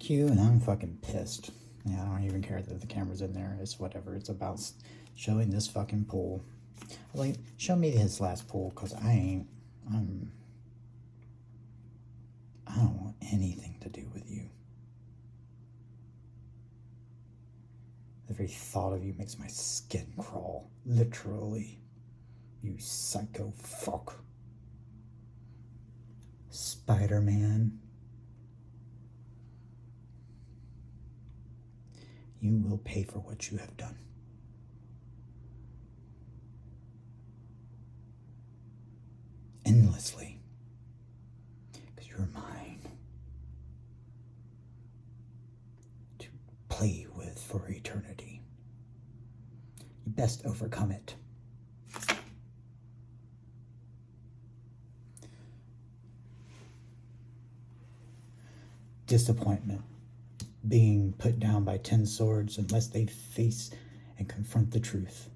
Q, and I'm fucking pissed. Yeah, I don't even care that the camera's in there. It's whatever. It's about showing this fucking pool. Like, show me his last pool, because I don't want anything to do with you. The very thought of you makes my skin crawl. Literally. You psycho fuck. Spider-Man. You will pay for what you have done. Endlessly. Because you're mine. To play with for eternity. You best overcome it. Disappointment. Being put down by 10 swords unless they face and confront the truth.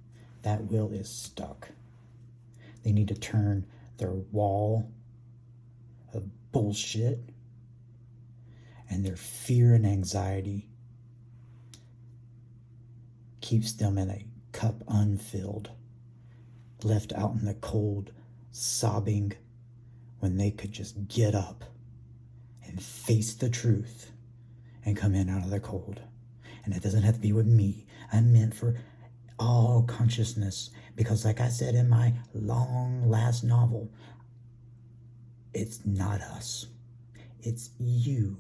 That will is stuck. They need to turn their wall of bullshit and their fear and anxiety keeps them in a cup unfilled, left out in the cold, sobbing when they could just get up and face the truth and come in out of the cold. And it doesn't have to be with me. I'm meant for all consciousness, because like I said in my long last novel, it's not us. It's you.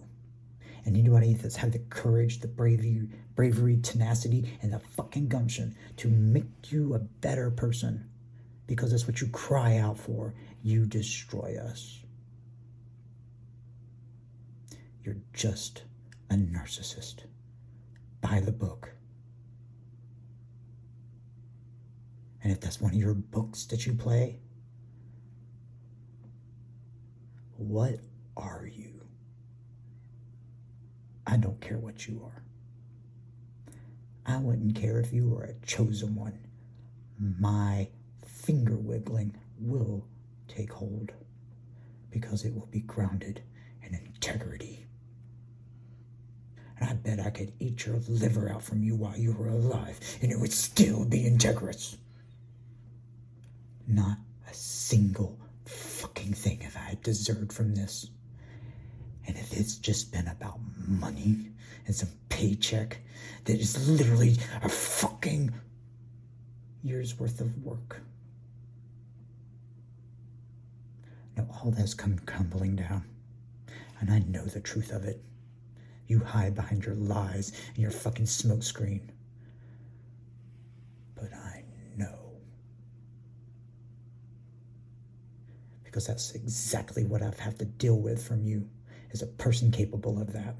And anybody that's had the courage, the bravery, tenacity, and the fucking gumption to make you a better person, because that's what you cry out for, you destroy us. You're just a narcissist. By the book. And if that's one of your books that you play, what are you? I don't care what you are. I wouldn't care if you were a chosen one. My finger wiggling will take hold, because it will be grounded in integrity. And I bet I could eat your liver out from you while you were alive, and it would still be integrous. Not a single fucking thing have I deserved from this. And if it's just been about money and some paycheck that is literally a fucking year's worth of work. No, all that's come crumbling down. And I know the truth of it. You hide behind your lies and your fucking smokescreen. But I know. Because that's exactly what I've had to deal with from you, as a person capable of that.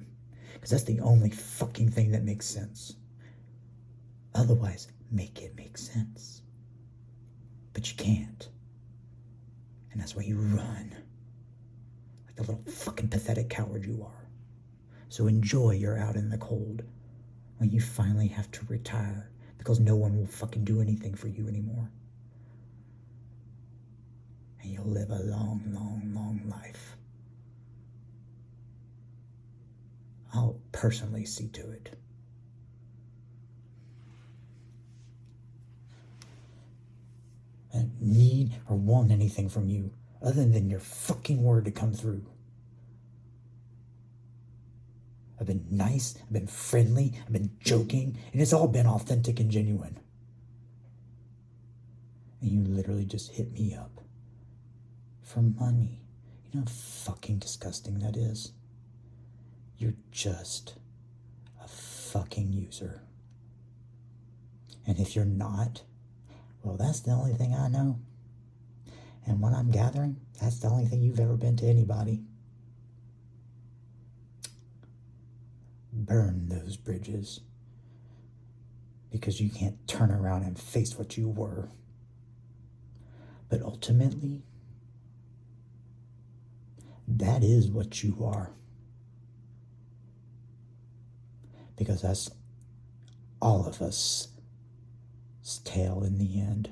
Because that's the only fucking thing that makes sense. Otherwise, make it make sense. But you can't. And that's why you run. Like the little fucking pathetic coward you are. So enjoy your out in the cold when you finally have to retire, because no one will fucking do anything for you anymore. And you'll live a long, long, long life. I'll personally see to it. I don't need or want anything from you other than your fucking word to come through. I've been nice, I've been friendly, I've been joking, and it's all been authentic and genuine. And you literally just hit me up for money. You know how fucking disgusting that is? You're just a fucking user. And if you're not, well, that's the only thing I know. And what I'm gathering, that's the only thing you've ever been to anybody. Burn those bridges, because you can't turn around and face what you were. But ultimately, that is what you are. Because that's all of us' tale in the end.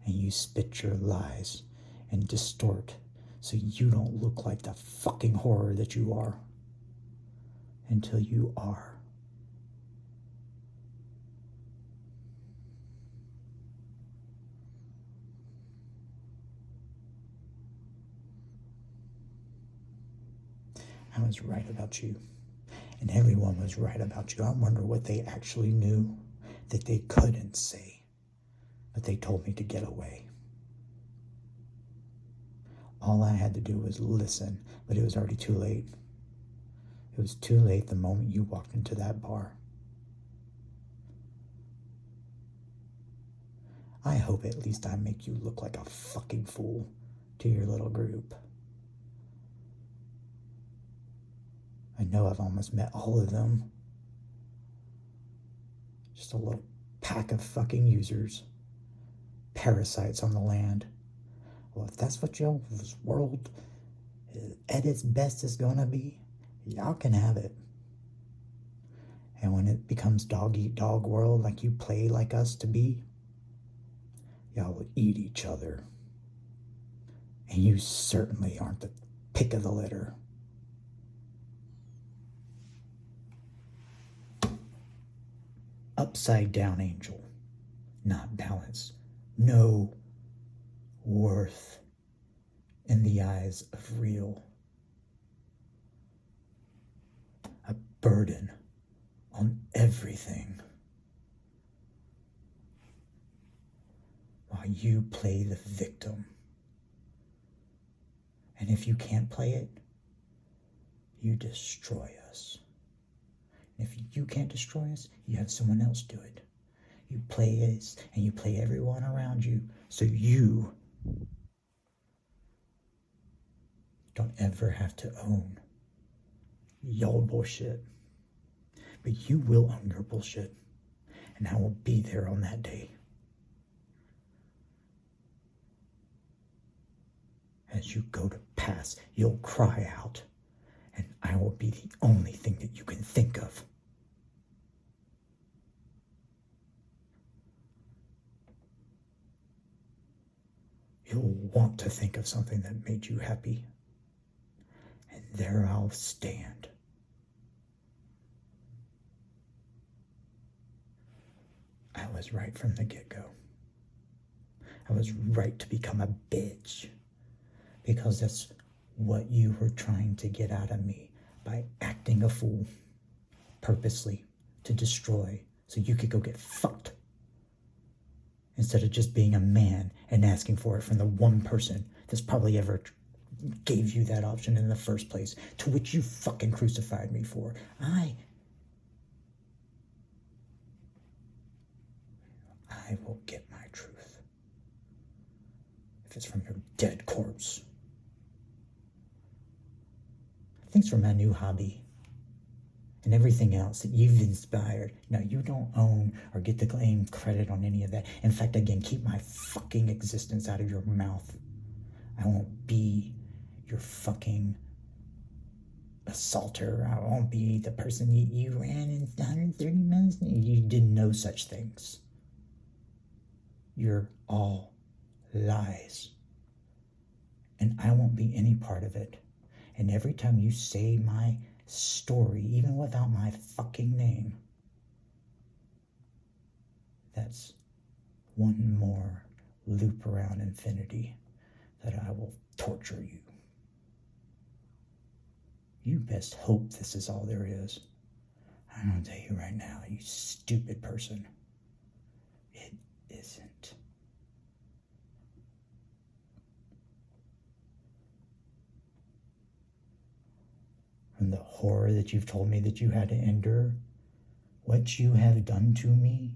And you spit your lies and distort so you don't look like the fucking horror that you are. until you are. I was right about you, and everyone was right about you. I wonder what they actually knew that they couldn't say, but they told me to get away. All I had to do was listen, but it was already too late. It was too late the moment you walked into that bar. I hope at least I make you look like a fucking fool to your little group. I know I've almost met all of them. Just a little pack of fucking users. Parasites on the land. Well, if that's what y'all's world at its best is gonna be, y'all can have it. And when it becomes dog eat dog world like you play like us to be, y'all will eat each other. And you certainly aren't the pick of the litter. Upside down angel, not balance, no worth in the eyes of real. A burden on everything. While you play the victim. And if you can't play it, you destroy us. And if you can't destroy us, you have someone else do it. You play us and you play everyone around you so you don't ever have to own your bullshit. But you will own your bullshit. And I will be there on that day. As you go to pass, you'll cry out. And I will be the only thing that you can think of. You'll want to think of something that made you happy. And there I'll stand. I was right from the get-go. I was right to become a bitch. Because that's what you were trying to get out of me by acting a fool purposely to destroy so you could go get fucked. Instead of just being a man and asking for it from the one person that's probably ever gave you that option in the first place, to which you fucking crucified me for. I will get my truth. If it's from your dead corpse. Thanks for my new hobby. And everything else that you've inspired. Now, you don't own or get the claim credit on any of that. In fact, again, keep my fucking existence out of your mouth. I won't be your fucking assaulter. I won't be the person you ran in 130 minutes. You did no such things. You're all lies. And I won't be any part of it. And every time you say my story, even without my fucking name, that's one more loop around infinity that I will torture you. You best hope this is all there is. I'm gonna tell you right now, you stupid person, it isn't. From the horror that you've told me that you had to endure, what you have done to me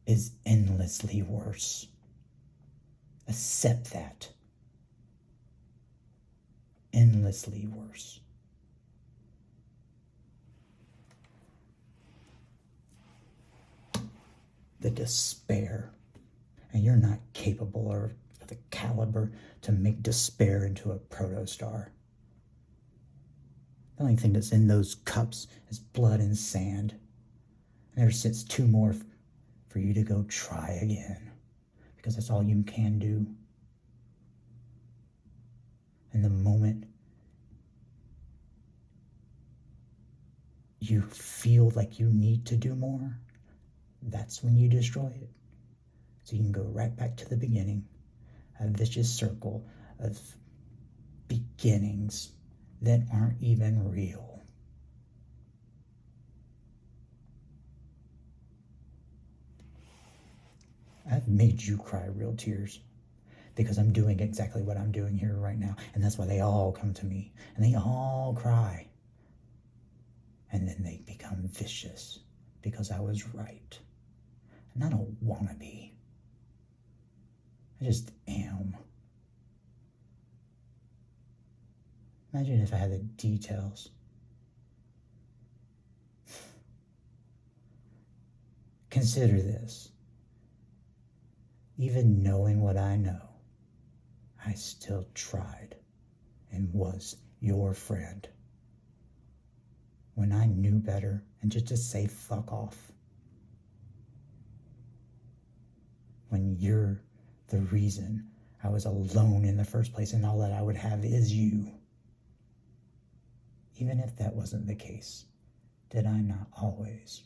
is endlessly worse. Accept that. Endlessly worse. The despair. And you're not capable or the caliber to make despair into a protostar. The only thing that's in those cups is blood and sand. And there sits two more for you to go try again. Because that's all you can do. And the moment you feel like you need to do more, that's when you destroy it. So you can go right back to the beginning, a vicious circle of beginnings that aren't even real. I've made you cry real tears because I'm doing exactly what I'm doing here right now. And that's why they all come to me and they all cry. And then they become vicious because I was right. And I don't want to be. I just am. Imagine if I had the details. Consider this. Even knowing what I know, I still tried and was your friend. When I knew better and just to say fuck off. When you're the reason I was alone in the first place and all that I would have is you. Even if that wasn't the case, did I not always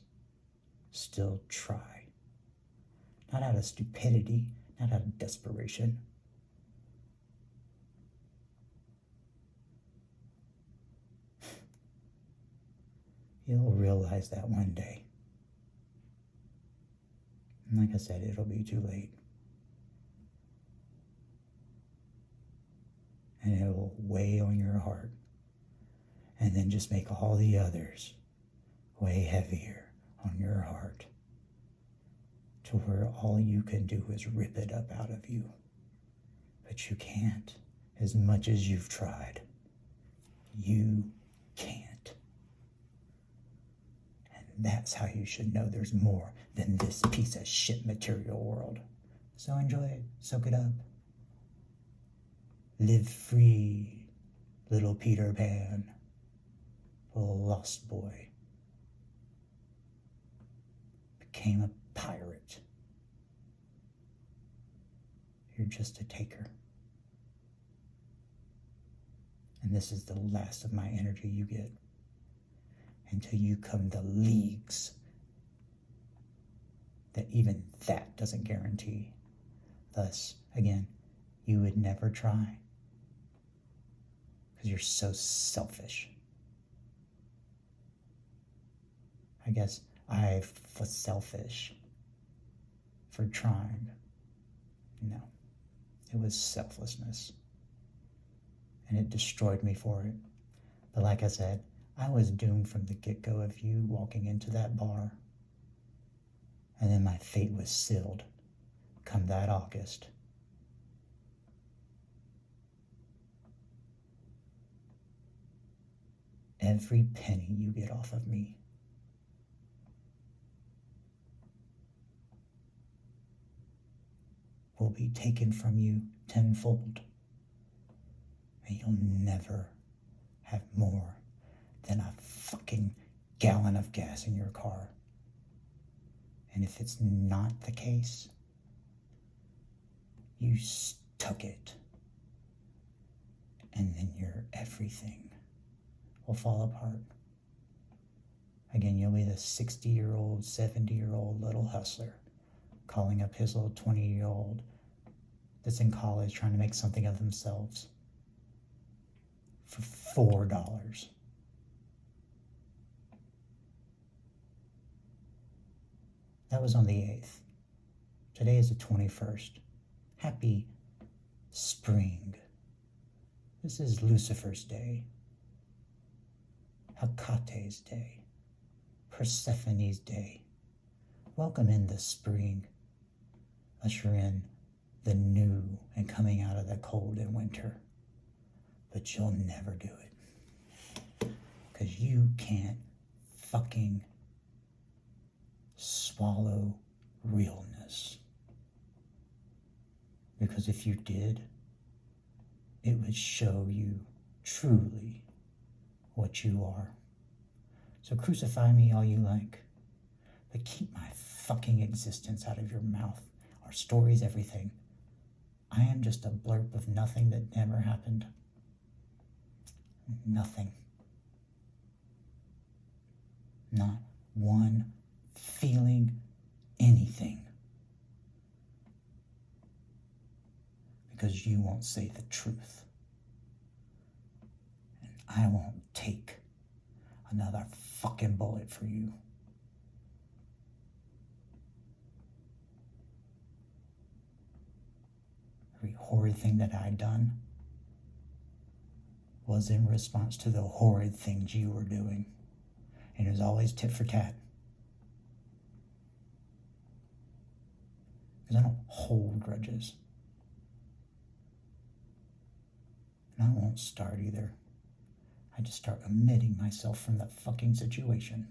still try? Not out of stupidity, not out of desperation. You'll realize that one day. And like I said, it'll be too late. And it will weigh on your heart. And then just make all the others way heavier on your heart. To where all you can do is rip it up out of you. But you can't, as much as you've tried. You can't. And that's how you should know there's more than this piece of shit material world. So enjoy it, soak it up. Live free, little Peter Pan, little lost boy. Became a pirate. You're just a taker. And this is the last of my energy you get until you come the leagues that even that doesn't guarantee. Thus, again, you would never try because you're so selfish. I guess I was selfish for trying. No, it was selflessness. And it destroyed me for it. But like I said, I was doomed from the get-go of you walking into that bar. And then my fate was sealed come that August. Every penny you get off of me will be taken from you tenfold. And you'll never have more than a fucking gallon of gas in your car. And if it's not the case, you stuck it. And then your everything will fall apart. Again, you'll be the 60-year-old, 70-year-old little hustler calling up his little 20-year-old that's in college trying to make something of themselves for $4. That was on the 8th. Today is the 21st. Happy spring. This is Lucifer's day. Hecate's day. Persephone's day. Welcome in the spring. Usher in the new and coming out of the cold and winter. But you'll never do it. Because you can't fucking swallow realness. Because if you did, it would show you truly what you are. So crucify me all you like, but keep my fucking existence out of your mouth. Our stories, everything. I am just a blurb of nothing that never happened. Nothing. won't say the truth. And I won't take another fucking bullet for you. Every horrid thing that I'd done was in response to the horrid things you were doing. And it was always tit for tat. Because I don't hold grudges. And I won't start either. I just start omitting myself from the fucking situation.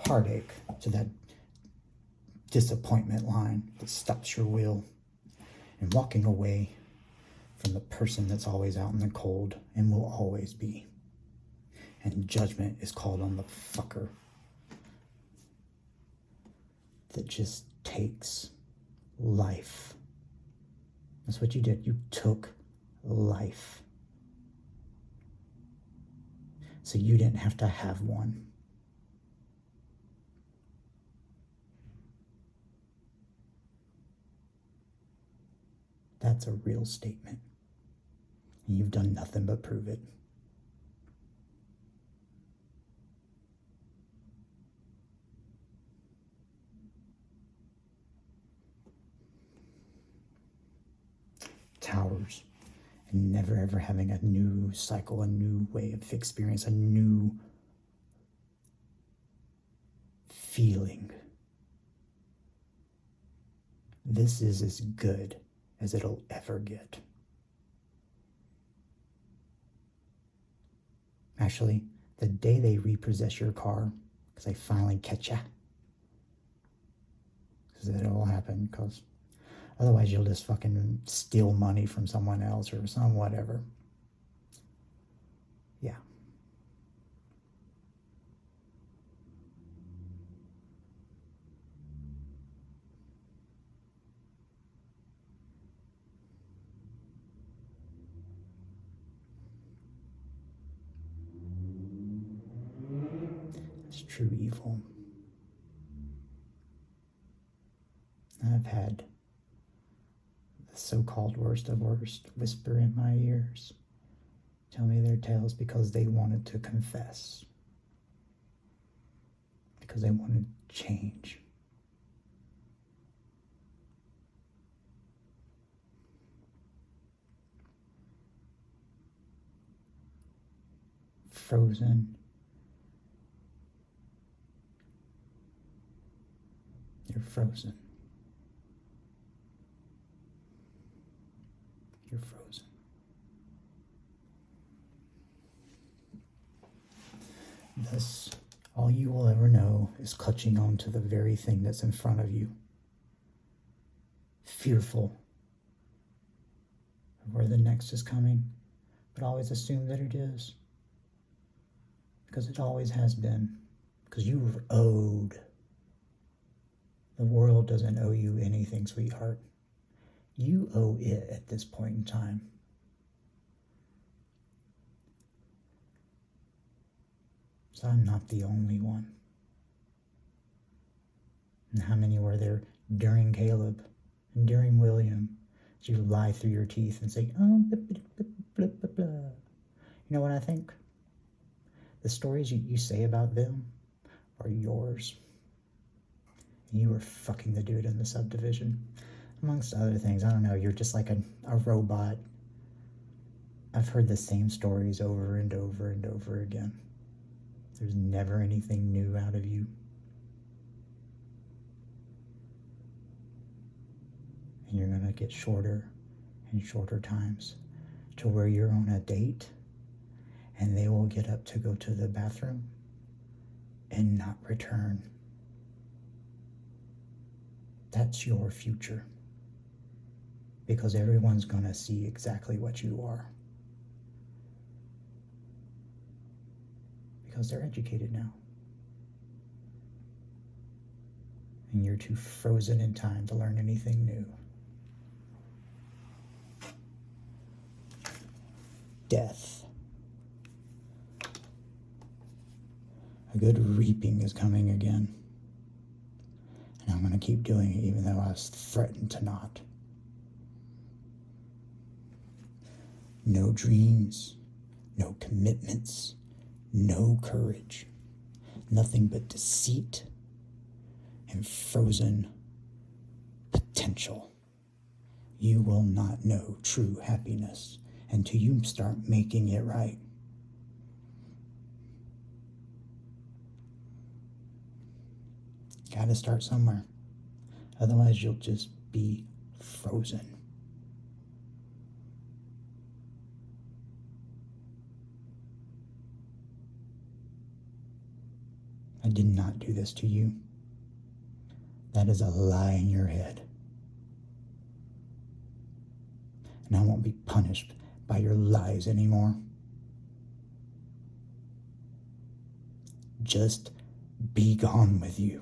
Heartache to that disappointment line that stops your will, and walking away from the person that's always out in the cold and will always be. And judgment is called on the fucker that just takes life. That's what you did. You took life. So you didn't have to have one. That's a real statement. And you've done nothing but prove it. Towers. And never ever having a new cycle, a new way of experience, a new feeling. This is as good as it'll ever get. Actually, the day they repossess your car, because they finally catch ya, because it'll happen, because otherwise you'll just fucking steal money from someone else or some whatever. Yeah. It's true evil. I've had the so-called worst of worst whisper in my ears, tell me their tales because they wanted to confess, because they wanted change. Frozen. You're frozen. You're frozen. Thus, all you will ever know is clutching on to the very thing that's in front of you. Fearful of where the next is coming, but always assume that it is. Because it always has been. Because you were owed. The world doesn't owe you anything, sweetheart. You owe it at this point in time. So I'm not the only one. And how many were there during Caleb and during William? As you lie through your teeth and say, oh, blah, blah, blah, blah, blah, blah. You know what I think? The stories you say about them are yours. And you were fucking the dude in the subdivision. Amongst other things, I don't know, you're just like a robot. I've heard the same stories over and over and over again. There's never anything new out of you. And you're gonna get shorter and shorter times to where you're on a date and they will get up to go to the bathroom and not return. That's your future. Because everyone's gonna see exactly what you are. Because they're educated now. And you're too frozen in time to learn anything new. Death. good reaping is coming again. And I'm going to keep doing it even though I was threatened to not. No dreams, no commitments, no courage. Nothing but deceit and frozen potential. You will not know true happiness until you start making it right. Gotta start somewhere. Otherwise, you'll just be frozen. I did not do this to you. That is a lie in your head. And I won't be punished by your lies anymore. Just be gone with you.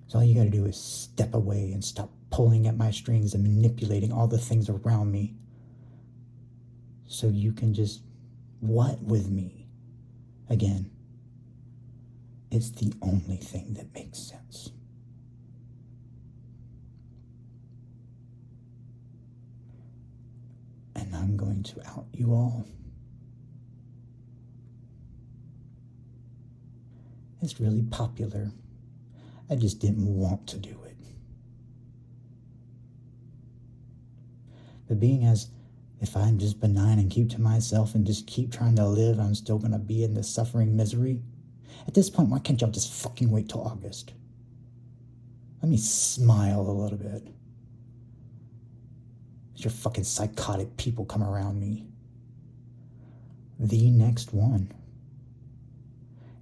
So all you gotta do is step away and stop pulling at my strings and manipulating all the things around me so you can just what with me again. It's the only thing that makes sense. And I'm going to out you all. It's really popular. I just didn't want to do it. But being as if I'm just benign and keep to myself and just keep trying to live, I'm still going to be in this suffering misery. At this point, why can't y'all just fucking wait till August? Let me smile a little bit. As your fucking psychotic people come around me. The next one.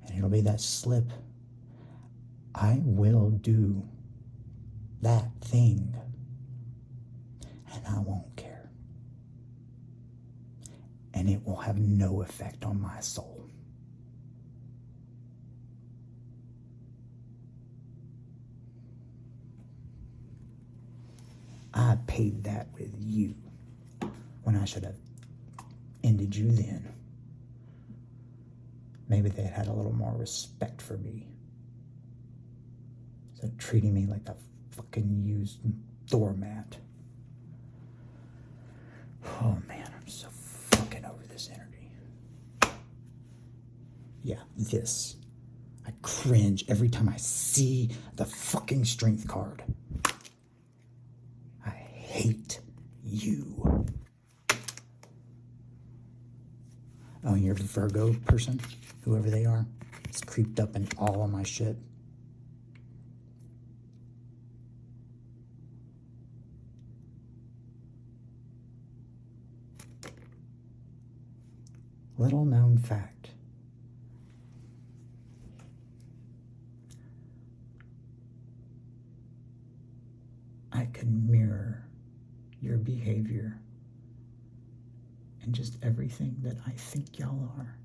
And it'll be that slip. I will do that thing. And I won't care. And it will have no effect on my soul. I paid that with you when I should have ended you then. Maybe they had a little more respect for me. Instead of treating me like a fucking used doormat. Oh man, I'm so fucking over this energy. Yeah, this. I cringe every time I see the fucking strength card. I hate you. Oh, and you're a Virgo person, whoever they are. It's creeped up in all of my shit. Little known fact. I could mirror your behavior and just everything that I think y'all are.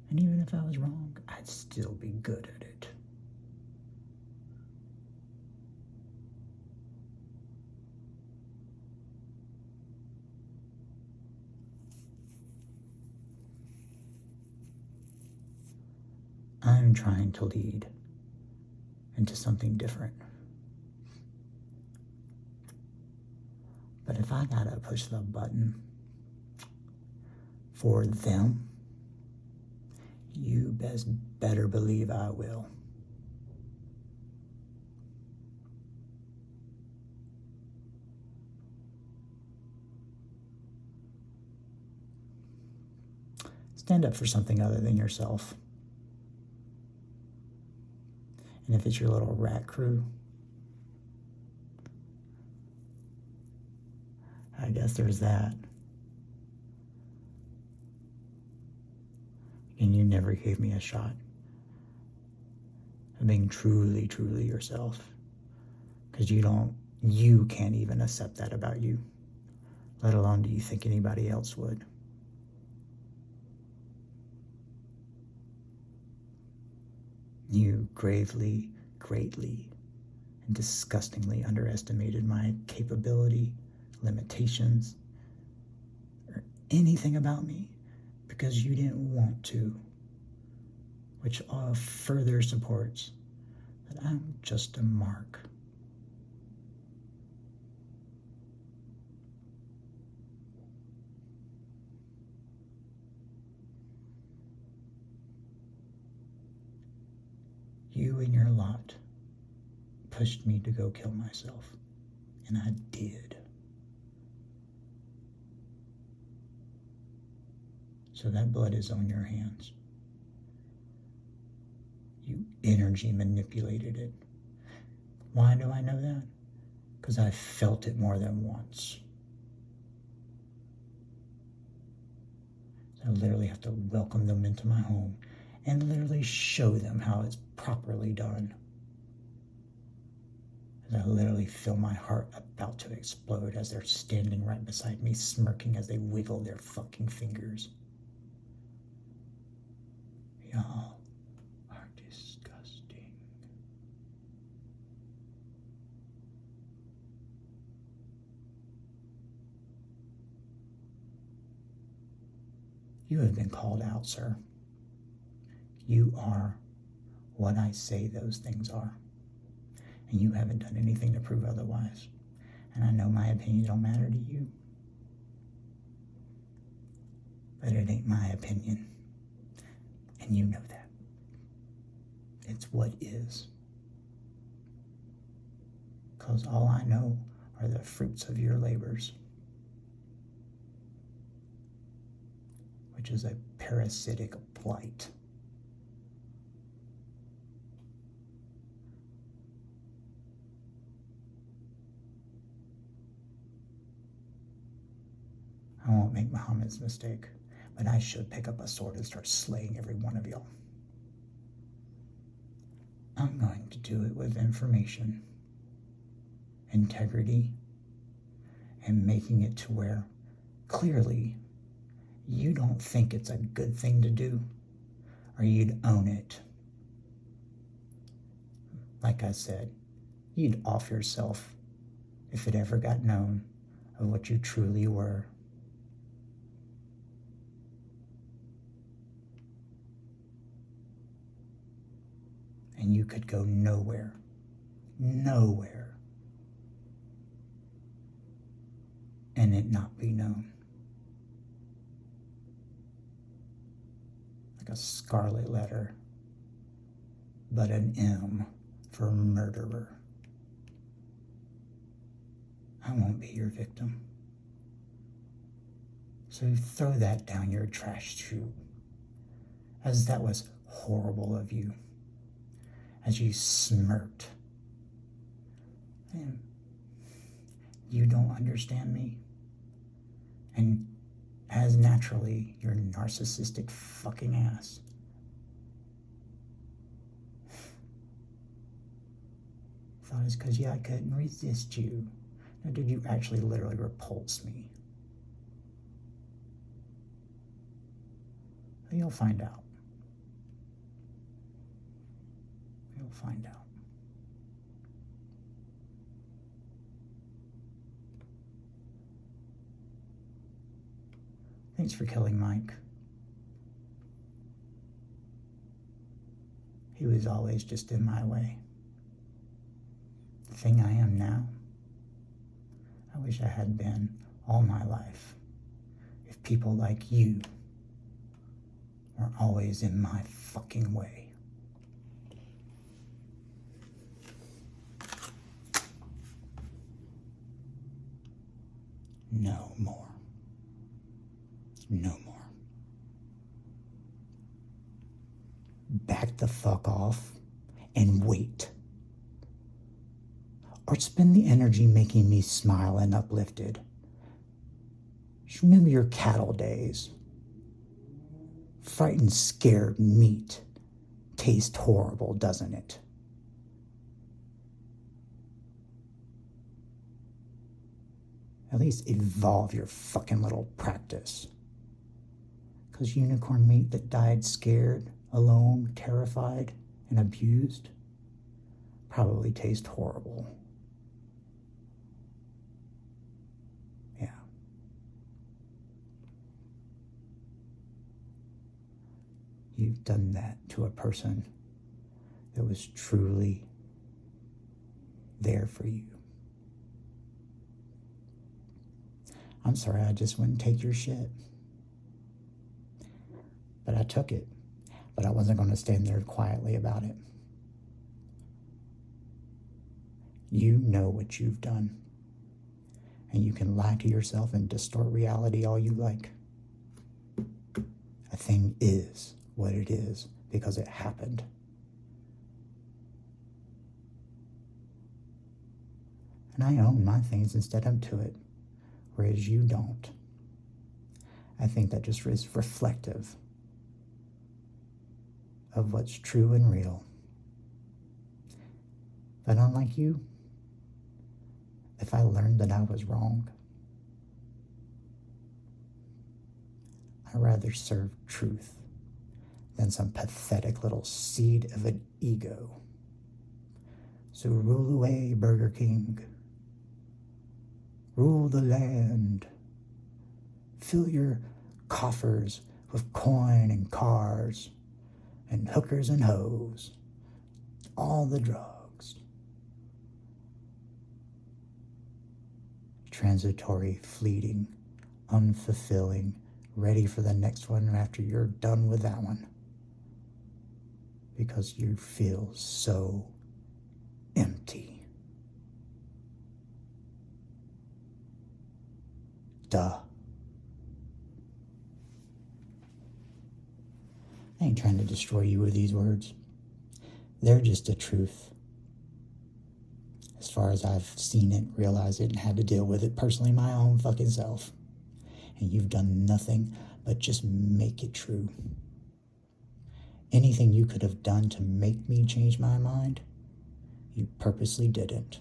And even if I was wrong, I'd still be good at it. I'm trying to lead into something different. But if I gotta push the button for them, you best better believe I will. Stand up for something other than yourself. And if it's your little rat crew, I guess there's that. And you never gave me a shot of being truly, truly yourself. Because you can't even accept that about you. Let alone do you think anybody else would. You gravely, greatly, and disgustingly underestimated my capability, limitations, or anything about me because you didn't want to, which all further supports that I'm just a mark. You and your lot pushed me to go kill myself, and I did. So that blood is on your hands. You energy manipulated it. Why do I know that? Because I felt it more than once. I literally have to welcome them into my home and literally show them how it's properly done. I literally feel my heart about to explode as they're standing right beside me, smirking as they wiggle their fucking fingers. Y'all are disgusting. You have been called out, sir. You are what I say those things are. And you haven't done anything to prove otherwise. And I know my opinions don't matter to you. But it ain't my opinion. And you know that. It's what is. Because all I know are the fruits of your labors, which is a parasitic blight. I won't make Muhammad's mistake, but I should pick up a sword and start slaying every one of y'all. I'm going to do it with information, integrity, and making it to where clearly you don't think it's a good thing to do, or you'd own it. Like I said, you'd off yourself if it ever got known of what you truly were. And you could go nowhere, and it not be known. Like a scarlet letter, but an M for murderer. I won't be your victim. So throw that down your trash chute, as that was horrible of you. As you smirked. And you don't understand me. And as naturally, your narcissistic fucking ass. Thought it's because, I couldn't resist you. Now, did you actually literally repulse me? You'll find out. You'll find out. Thanks for killing Mike. He was always just in my way. The thing I am now, I wish I had been all my life. If people like you were always in my fucking way. No more. No more. Back the fuck off and wait. Or spend the energy making me smile and uplifted. Just remember your cattle days. Frightened, scared meat tastes horrible, doesn't it? At least evolve your fucking little practice. Because unicorn meat that died scared, alone, terrified, and abused probably tastes horrible. Yeah. you've done that to a person that was truly there for you. I'm sorry, I just wouldn't take your shit. But I took it. But I wasn't going to stand there quietly about it. You know what you've done. And you can lie to yourself and distort reality all you like. A thing is what it is because it happened. And I own my things and stand up to it, whereas you don't. I think that just is reflective of what's true and real. But unlike you, if I learned that I was wrong, I'd rather serve truth than some pathetic little seed of an ego. So rule away, Burger King. Rule the land. Fill your coffers with coin and cars and hookers and hoes. All the drugs. Transitory, fleeting, unfulfilling, ready for the next one after you're done with that one. Because you feel so empty. Duh. I ain't trying to destroy you with these words. They're just the truth. As far as I've seen it, realized it, and had to deal with it personally my own fucking self. And you've done nothing but just make it true. Anything you could have done to make me change my mind, you purposely didn't.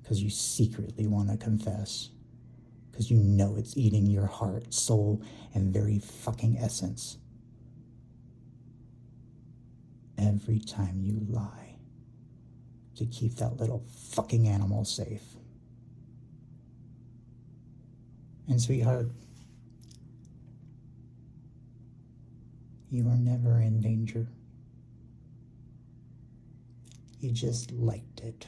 Because you secretly want to confess. Because you know it's eating your heart, soul, and very fucking essence. Every time you lie to keep that little fucking animal safe. And sweetheart, you were never in danger. You just liked it.